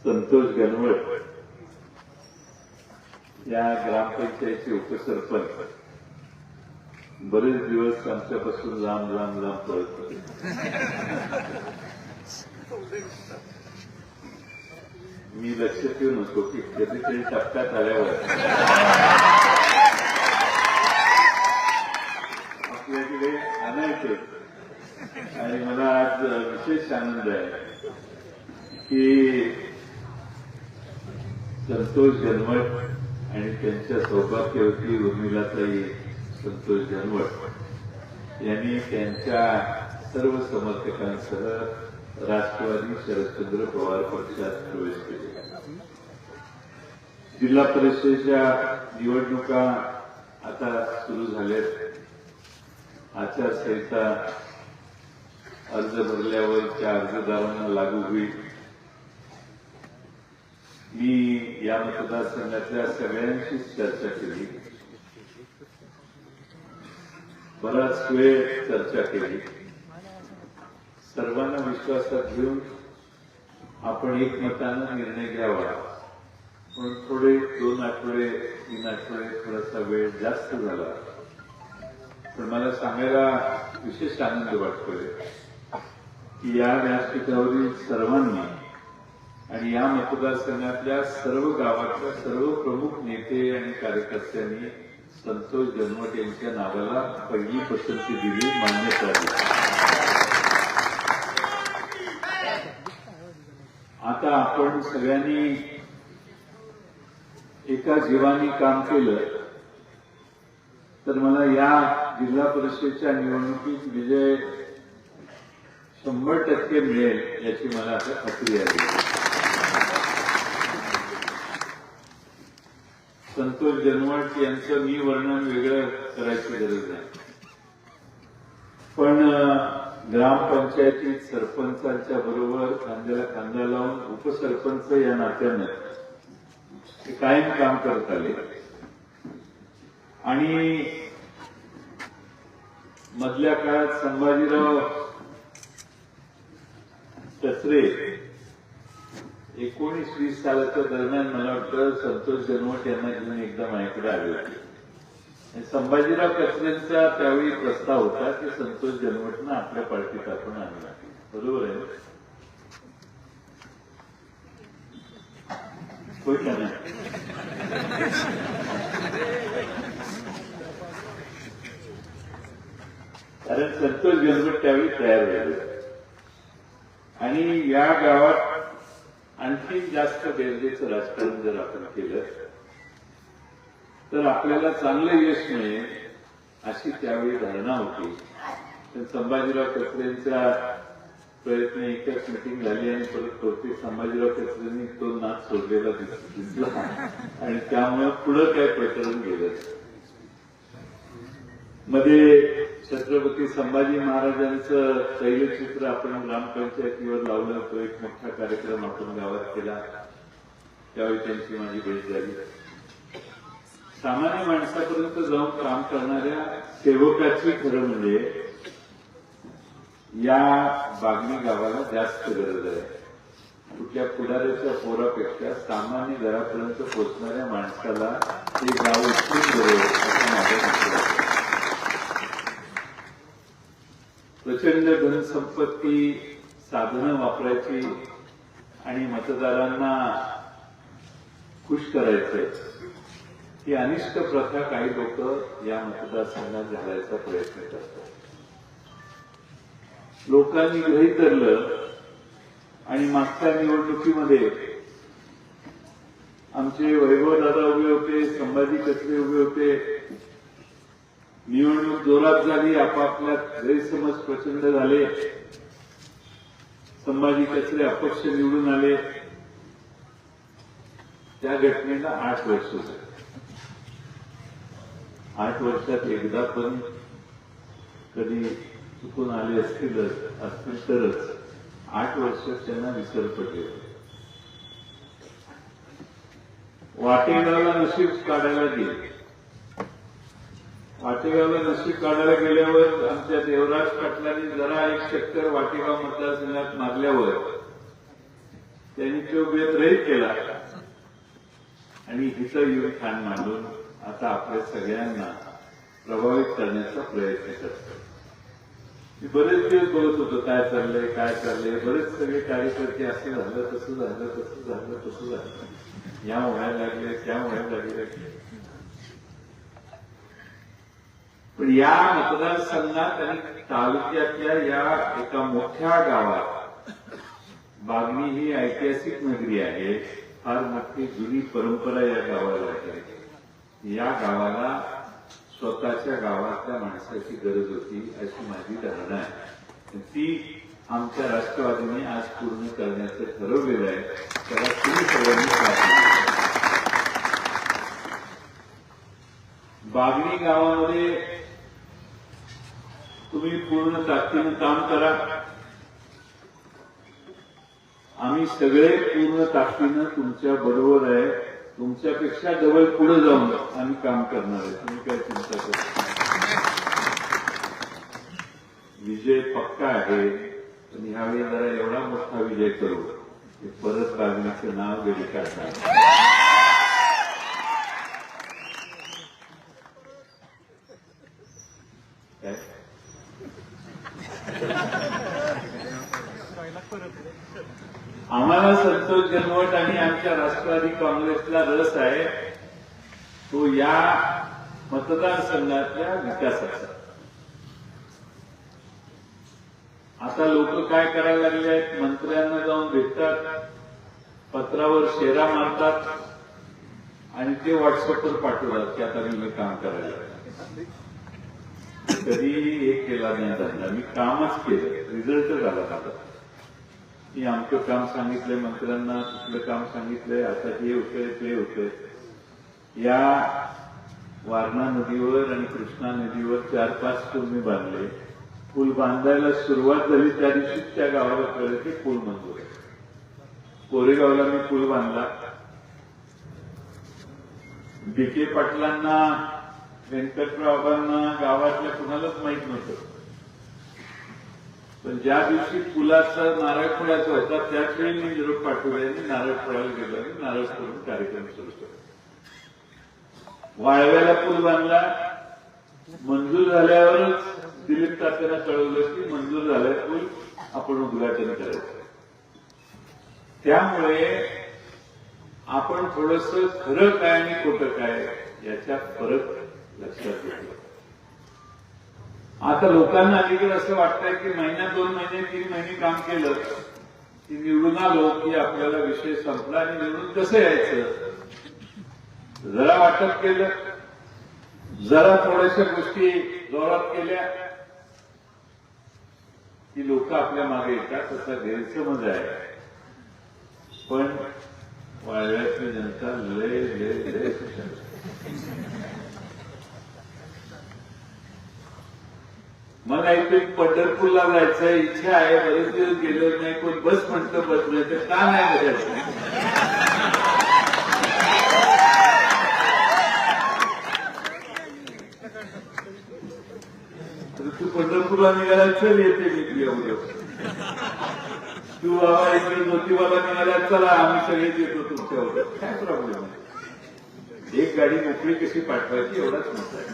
संतोष गणवट या ग्रामपंचायतीचे उपसरपंच बरेच दिवस आमच्यापासून लांब लांब लांब पळत होते. मी लक्ष ठेवू नको की कधीतरी टप्प्यात आल्यावर आपल्याकडे आणायचे. आणि मला आज विशेष आनंद आहे की संतोष गणवट आणि त्यांच्या सौभाग्यवती उर्मिलाताई संतोष गणवट यांनी त्यांच्या सर्व समर्थकांसह राष्ट्रवादी शरदचंद्र पवार पक्षात प्रवेश केला. जिल्हा परिषदेच्या निवडणुका आता सुरू झाल्यात. आचारसंहिता अर्ज भरल्यावर त्या अर्जदारांना लागू होईल. मी या मतदारसंघातल्या सगळ्यांशीच चर्चा केली, बराच वेळ चर्चा केली. सर्वांना विश्वासात घेऊन आपण एकमतानं निर्णय घ्यावा. पण थोडे 2 आठवडे 3 आठवडे थोडासा वेळ जास्त झाला. पण मला सांगायला विशेष आनंद वाटतोय की या व्यासपीठावरील सर्वांनी आणि या मतदारसंघातल्या सर्व गावातल्या सर्व प्रमुख नेते आणि कार्यकर्त्यांनी संतोष गणवट यांच्या नावाला पहिली पसंती दिली, मान्यता दिली. आता आपण सगळ्यांनी एका जीवानी काम केलं तर मला या जिल्हा परिषदेच्या निवडणुकीत विजय 100% मिळेल याची मला आता खात्री आहे. संतोष गणवट यांचं मी वर्णन वेगळं करायची गरज नाही. पण ग्रामपंचायतीत सरपंचांच्या बरोबर खांद्याला खांदा लावून उपसरपंच या नात्यानं ते कायम काम करत आले. आणि मधल्या काळात संभाजीराव कचरे 19-20 सालाच्या दरम्यान मला वाटतं संतोष गणवट यांना घेऊन एकदा माझ्याकडे आले होते. संभाजीराव कचरेंचा त्यावेळी प्रस्ताव होता की संतोष गणवटनं आपल्या पार्टीत आपण आणला. बरोबर आहे होय का नाही? कारण संतोष गणवट त्यावेळी तयार झाले. आणि या गावात आणखी जास्त बेरजेचं राजकारण जर आपण केलं तर आपल्याला चांगलं यश मिळेल अशी त्यावेळी धारणा होती. पण संभाजीराव कचरेंचा प्रयत्न एकच मिटिंग झाली आणि परत होते संभाजीराव कचरेंनी तो नाच सोडलेला दिसला आणि त्यामुळे पुढं काय प्रकरण गेलं. मध्ये छत्रपती संभाजी महाराजांचं तैलचित्र आपण ग्रामपंचायतीवर लावलं होतं. एक मोठा कार्यक्रम आपण गावात केला. त्यावेळी त्यांची माझी भेट झाली. सामान्य माणसापर्यंत जाऊन काम करणाऱ्या सेवकाची खरं म्हणजे या बागणी गावाला जास्त गरज आहे. कुठल्या पुढाऱ्याच्या पोरापेक्षा सामान्य घरापर्यंत पोहोचणाऱ्या माणसाला हे गाव उत्तम गरज असं माझं मत आहे. प्रचंड धनसंपत्ती साधनं वापरायची आणि मतदारांना खुश करायचं ही अनिष्ट प्रथा काही लोक या मतदारसंघात घालायचा प्रयत्न करतात. लोकांनी गृहीत धरलं आणि मागच्या निवडणुकीमध्ये आमचे वैभवदादा उभे होते, संभाजी कचरे उभे होते. निवडणूक जोरात झाली. आपापल्यात गैरसमज प्रचंड झाले. संभाजी कचरे अपक्ष निवडून आले. त्या घटनेला 8 वर्ष झाली. 8 वर्षात एकदा पण कधी चुकून आले असतील तरच 8 वर्षात त्यांना विसर पडले. वाटेगावला नशीब काढायला गेले. वाटेगावला नशीब काढायला गेल्यावर आमच्या देवराज पाटलांनी जरा 1 चक्कर वाटेगाव मतदारसंघात मारल्यावर त्यांनी तो बेत्रहित केला आणि इथं येऊन ठाण मांडून आता आपल्या सगळ्यांना प्रभावित करण्याचा प्रयत्न करतो. मी बरेच दिवस बोलत होतो काय चाललंय काय चाललंय. बरेच सगळे कार्यकर्ते असं झालं तसं झालं तसं झालं तसं झालं, या व्हायला लागले त्या व्हायला लागले. पण या मतदारसंघात आणि तालुक्यातल्या या एका मोठ्या गावात, बागणी ही ऐतिहासिक नगरी आहे, फार मोठी जुनी परंपरा या गावाला आहे. या गावाला स्वतःच्या गावातल्या माणसाची गरज होती अशी माझी धारणा आहे. ती आमच्या राष्ट्रवादीने आज पूर्ण करण्याचं ठरवलेलं आहे. त्याला तुम्ही सगळ्यांनी साथ दिली. बागणी गावामध्ये तुम्ही पूर्ण ताकदीनं काम करा. आम्ही सगळे पूर्ण ताकदीनं तुमच्या बरोबर आहे. तुमच्यापेक्षा डबल पुढे जाऊन आम्ही काम करणार आहे. तुम्ही काय चिंता करा. विजय पक्का आहे, पण ह्यावेळी जरा एवढा मोठा विजय करू की परत बागणीचं नाव वेळी काढणार. काय आम्हाला संतोष जनवट आणि आमच्या राष्ट्रवादी काँग्रेसला रस आहे तो या मतदारसंघातल्या विकासाचा. आता लोक काय करायला लागले आहेत, मंत्र्यांना जाऊन भेटतात, पत्रावर शेरा मारतात आणि ते व्हॉट्सअपवर पाठवतात की आता मी हे काम करायला लागले. कधी हे केला नाही धंदा, मी कामच केलं, रिझल्ट झाला आता. मी आमचं काम सांगितलंय मंत्र्यांना, तिथलं काम सांगितलंय, आता हे होतंय ते होतंय. या वारणा नदीवर आणि कृष्णा नदीवर 4-5 पूल मी बांधले. पूल बांधायला सुरुवात झाली त्या दिवशी त्या गावाला कळलं की पूल मंजूर आहे. कोरेगावला मी पूल बांधला. बीके पाटलांना, व्यंकटरावांना, गावातल्या कुणालाच माहित नव्हतं. पण ज्या दिवशी पुलाचा नारळ फोडायचा होता त्याच वेळी मी निरोप पाठवले आणि नारळ फोडायला गेलो आणि नारळ फोडून कार्यक्रम सुरू केला. वाळव्याला पूल बांधला. मंजूर झाल्यावरच दिलीप तात्यांना कळवलं की मंजूर झालाय पूल, आपण उद्घाटन करायचं. त्यामुळे आपण थोडस खरं काय आणि खोटं काय याचा फरक लक्षात घेतला. आता लोकांना अलीकडे असं वाटतंय की महिना 2 महिने 3 महिने काम केलं की निवडून आलो की आपल्याला विषय संपला आणि निवडून कसं यायचं. जरा वाटप केलं, जरा थोड्याशा गोष्टी जोरात केल्या की लोक आपल्या मागे येतात, तसा गैरसमज आहे. पण वाळव्यातली जनता लय लय लय मला इथे पंढरपूरला जायचं इच्छा आहे. बरेच दिवस गेलो नाही, कोण बस म्हणतं बस नाही तर का नाही बघायचं. तू पंढरपूरला निघाला चल येते मी तुझ्या उद्या. तू बाबा इकडे ज्योतिबाला निघाला चला आम्ही सगळेच येतो तुमच्यावर. काय प्रॉब्लेम आहे. एक गाडी मोकळी कशी पाठवायची एवढाच मोठा आहे.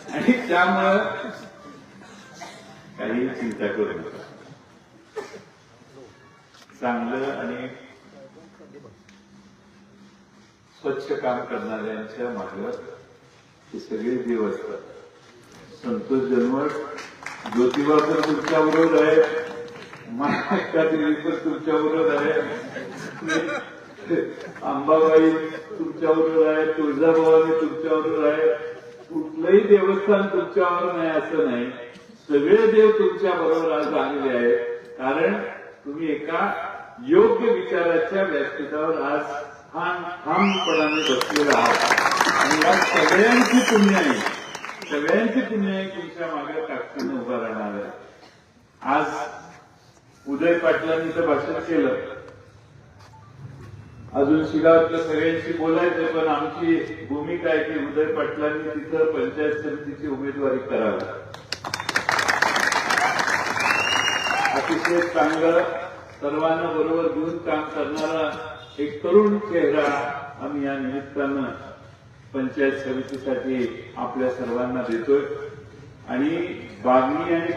आणि त्यामुळं काही चिंता करू नका. चांगलं आणि स्वच्छ काम करणाऱ्यांच्या मागे हे सगळे देव असतात. संतोष जनवट, ज्योतिबा पण तुमच्या बरोबर आहे, महात्मा देवी पण तुमच्या बरोबर आहे, अंबाबाई तुमच्या बरोबर आहे, तुळजाभवानी तुमच्या बरोबर आहे. कुठलंही देवस्थान तुमच्यावर नाही असं नाही. सगळे देव तुमच्या बरोबर आज आलेले आहेत. कारण तुम्ही एका योग्य विचाराच्या व्यासपीठावर आज ठामपणाने बसलेला आहात आणि या सगळ्यांची पुण्य आहे. सगळ्यांची पुण्य आहे तुमच्या मागे ताकदीने उभा राहणार आहे. आज उदय पाटलांनी तर भाषण केलं. अजून शिगावातल्या सगळ्यांशी बोलायचं, पण आमची भूमिका आहे की उदय पाटलांनी तिथं पंचायत समितीची उमेदवारी करावी. अतिशय चांगलं सर्वांना बरोबर घेऊन काम करणारा एक तरुण चेहरा आम्ही या निमित्तानं पंचायत समितीसाठी आपल्या सर्वांना देतोय आणि बागणी आणि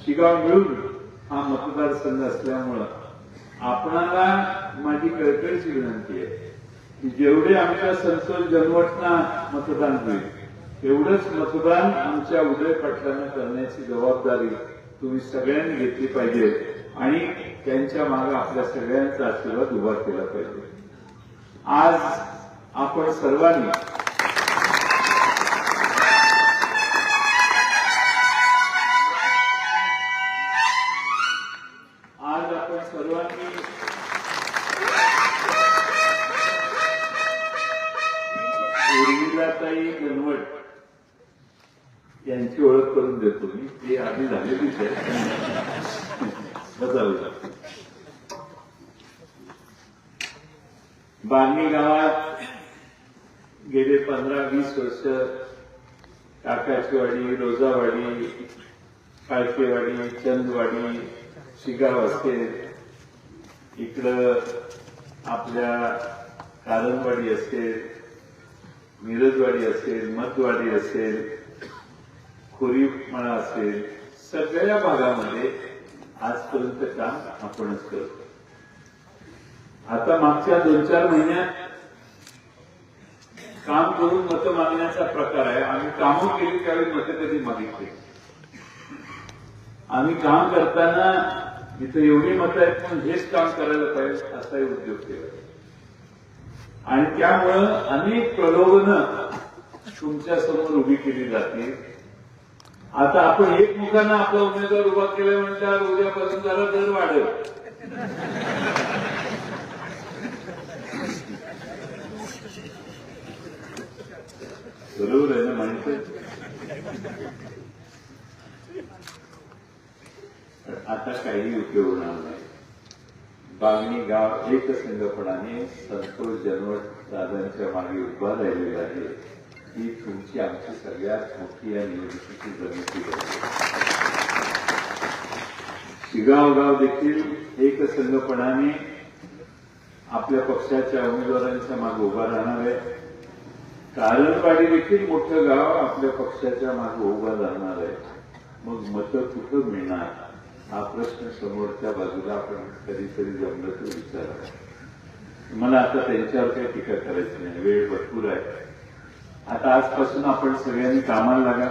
शिगाव मिळून हा मतदारसंघ असल्यामुळं आपणाला माझी कळकळीची विनंती आहे की जेवढे आमच्या संतोष जनवटना मतदान होईल तेवढंच मतदान आमच्या उदय पाटलांना करण्याची जबाबदारी तुम्ही सगळ्यांनी घेतली पाहिजे आणि त्यांच्या मागे आपल्या सगळ्यांचा आशीर्वाद उभा केला पाहिजे. आज आपण सर्वांनी उर्मिलाताई गणवट यांची ओळख करून देतो मी. ती आधी झालेलीच आहे. बागणी गावात गेले 15-20 वर्ष काकाचीवाडी, रोजावाडी, काळकेवाडी, चंदवाडी, शिगाव असेल, इकडं आपल्या कारंजवाडी असेल, मिरजवाडी असेल, मधवाडी असेल, खोरीमळा असेल, सगळ्या भागामध्ये आजपर्यंत काम आपणच करतो. आता मागच्या 2-4 महिन्यात काम करून मतं मागण्याचा प्रकार आहे. आम्ही कामं केली त्यावेळी मतं कधी मागितली. आम्ही काम करताना इथं एवढी मतं आहेत पण हेच काम करायला पाहिजे असाही उद्योग केला आणि त्यामुळं अनेक प्रलोभनं तुमच्या समोर उभी केली जातील. आता आपण एकमुखानं आपला उमेदवार उभा केला म्हणल्यावर उद्यापासून जरा दर वाढेल. बरोबर आहे ना माहिती. आता काही उपयोग होणार नाही. बागणी गाव एकसंघपणाने संतोष जनवट दादांच्या मागे उभा राहिलेला आहे. ही तुमची आमची सगळ्यात मोठी या निवडणुकीची जमिती आहे. शिगाव गाव देखील एकसंघपणाने आपल्या पक्षाच्या उमेदवारांच्या मागे उभा राहणार आहे. कारंजवाडी देखील मोठं गाव आपल्या पक्षाच्या मागे उभा राहणार आहे. मग मतं कुठं मिळणार हा प्रश्न समोरच्या बाजूला आपण कधीतरी जमलं तर विचारा. मला आता त्यांच्यावर काही टीका करायची नाही, वेळ भरपूर आहे. आता आजपासून आपण सगळ्यांनी कामाला लागा.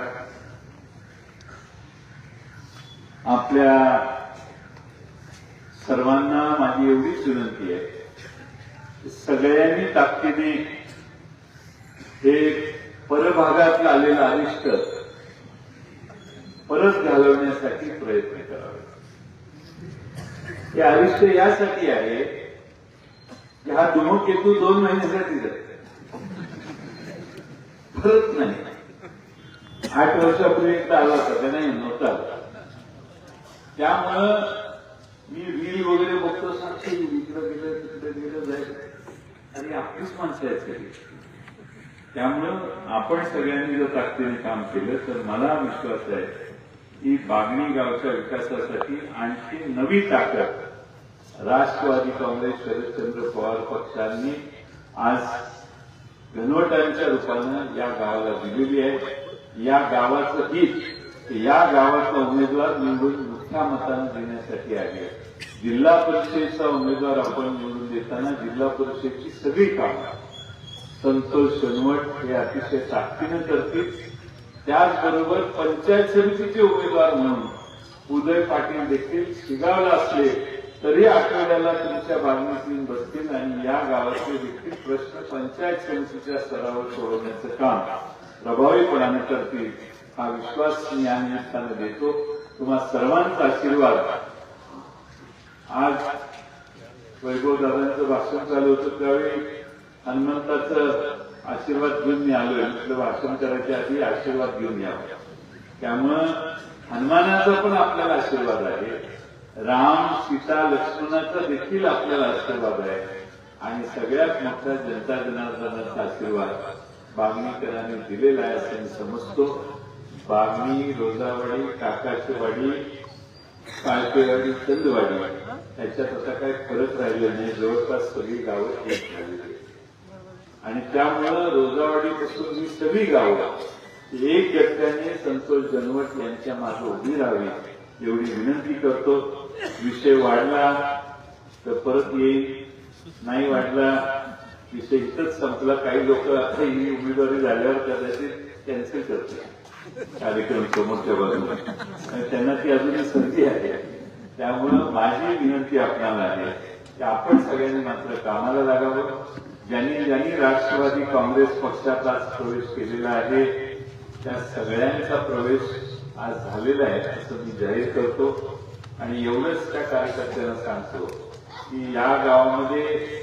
आपल्या सर्वांना माझी एवढीच विनंती आहे, सगळ्यांनी ताकदीने हे परभागात आलेलं अरिष्ट परत घालवण्यासाठी प्रयत्न करावे. हे अरिष्ट यासाठी आहे की हा धूमकेतू 2 महिन्यासाठी जाते, परत नाही. 8 वर्षापूर्वी एकदा आला होता, त्या नाही नव्हता. त्यामुळं मी रील वगैरे बघतो, सांगते इकडं गेलं तिकडे गेलं जायचं आणि आपलीच माणसं आहेत सगळी. त्यामुळं आपण सगळ्यांनी जर ताकदीने काम केलं तर मला विश्वास आहे की बागणी गावच्या विकासासाठी आणखी नवी ताकद राष्ट्रवादी काँग्रेस शरदचंद्र पवार पक्षांनी आज गणवटांच्या रूपानं या गावाला दिलेली आहे. या गावाचं हित या गावाचा उमेदवार निवडून मोठ्या मतानं देण्यासाठी आहे. जिल्हा परिषदेचा उमेदवार आपण निवडून देताना जिल्हा परिषदेची सगळी कामं संतोष जनवट हे अतिशय ताकदीनं करतील. त्याचबरोबर पंचायत समितीचे उमेदवार म्हणून उदय पाटील देखील शिगावला असले तरी आठवड्याला तुमच्या बागणीत येऊन बसतील आणि या गावाचे देखील प्रश्न पंचायत समितीच्या स्तरावर सोडवण्याचं काम प्रभावीपणाने करतील. हा विश्वास मी या निमित्तानं देतो. तुम्हा सर्वांचा आशीर्वाद. आज वैभव दादांचं भाषण चालू होतं त्यावेळी हनुमंताचं आशीर्वाद घेऊन मी आलोय. म्हटलं भाषण करायच्या आधी आशीर्वाद घेऊन यावं. त्यामुळं हनुमानाचा पण आपल्याला आशीर्वाद आहे, राम सीता लक्ष्मणाचा देखील आपल्याला आशीर्वाद आहे आणि सगळ्यात मोठा जनता जनार्दनाचा आशीर्वाद बागणीकरांनी दिलेला आहे असं मी समजतो. बागणी, रोजावाडी, काकाचीवाडी काळपेवाडी चंदवाडी याच्यात आता काही फरक राहिलेला नाही. जवळपास सगळी गावं एक झालेली आहेत. आणि त्यामुळं रोजावाडीपासून ही सगळी गावं एक गट्ट्याने संतोष जनवट यांच्या मागे उभी राहावी एवढी विनंती करतो. विषय वाढला तर परत येईल, नाही वाढला विषय इथंच संपला. काही लोक आता ही उमेदवारी झाल्यावर कदाचित कॅन्सल करतात कार्यक्रम समोरच्या बाजूला, आणि त्यांना ती अजूनही संधी आहे. त्यामुळं माझी विनंती आपल्याला आहे की आपण सगळ्यांनी मात्र कामाला लागावं. ज्यांनी ज्यांनी राष्ट्रवादी काँग्रेस पक्षात आज प्रवेश केलेला आहे त्या सगळ्यांचा प्रवेश आज झालेला आहे असं मी जाहीर करतो. आणि एवढंच त्या कार्यकर्त्यांना सांगतो की या गावामध्ये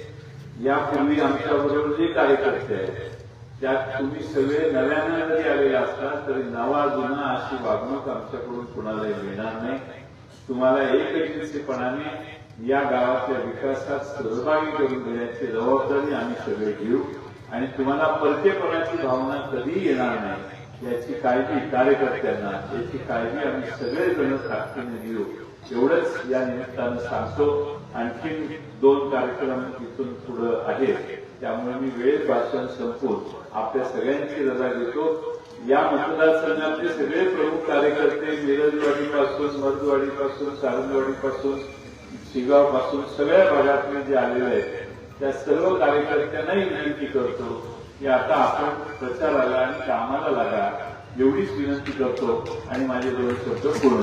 यापूर्वी आमच्याबरोबर जे कार्यकर्ते आहेत त्यात तुम्ही सगळे नव्यानं जरी आलेले असतात तरी नवा जुना अशी वागणूक आमच्याकडून कुणालाही मिळणार नाही. तुम्हाला एकत्रितपणाने या गावाच्या विकासात सहभागी करून घेण्याची जबाबदारी आम्ही सगळे घेऊ. आणि तुम्हाला परकेपणाची भावना कधी येणार नाही याची काळजी कार्यकर्त्यांना, याची काळजी आम्ही सगळेजण ताकदीने घेऊ एवढंच या निमित्तानं सांगतो. आणखी 2 कार्यक्रम इथून पुढे आहेत, त्यामुळे मी वेळेत भाषण संपवून आपल्या सगळ्यांची रजा घेतो. या मतदारसंघातले सगळे प्रमुख कार्यकर्ते मिरजवाडीपासून, मर्दवाडीपासून, सारंगवाडीपासून, शिगावपासून सगळ्या भागातून जे आलेले आहेत त्या सर्व कार्यकर्त्यांनाही विनंती करतो की आता आपण प्रचाराला आणि कामाला लागा एवढीच विनंती करतो आणि माझे 2 शब्द पूर्ण